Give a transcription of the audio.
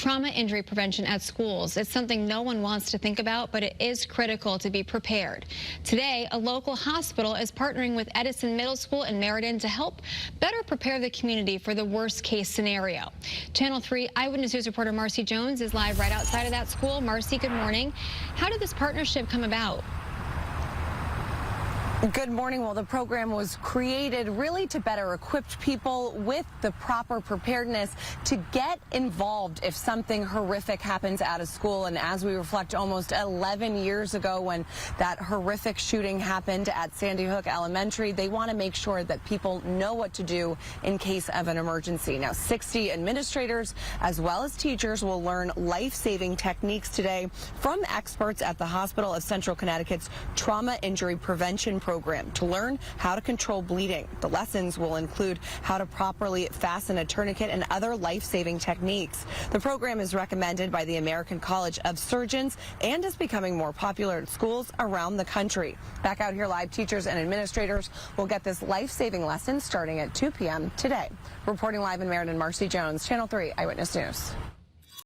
trauma injury prevention at schools. It's something no one wants to think about, but it is critical to be prepared. Today, a local hospital is partnering with Edison Middle School in Meriden to help better prepare the community for the worst case scenario. Channel 3 Eyewitness News reporter Marcy Jones is live right outside of that school. Marcy, good morning. How did this partnership come about? Good morning. Well, the program was created really to better equip people with the proper preparedness to get involved if something horrific happens at a school. And as we reflect almost 11 years ago when that horrific shooting happened at Sandy Hook Elementary, they want to make sure that people know what to do in case of an emergency. Now, 60 administrators as well as teachers will learn life-saving techniques today from experts at the Hospital of Central Connecticut's Trauma Injury Prevention Program to learn how to control bleeding. The lessons will include how to properly fasten a tourniquet and other life-saving techniques. The program is recommended by the American College of Surgeons and is becoming more popular at schools around the country. Back out here live, teachers and administrators will get this life-saving lesson starting at 2 p.m. today. Reporting live in Meriden, Marcy Jones, Channel 3 Eyewitness News.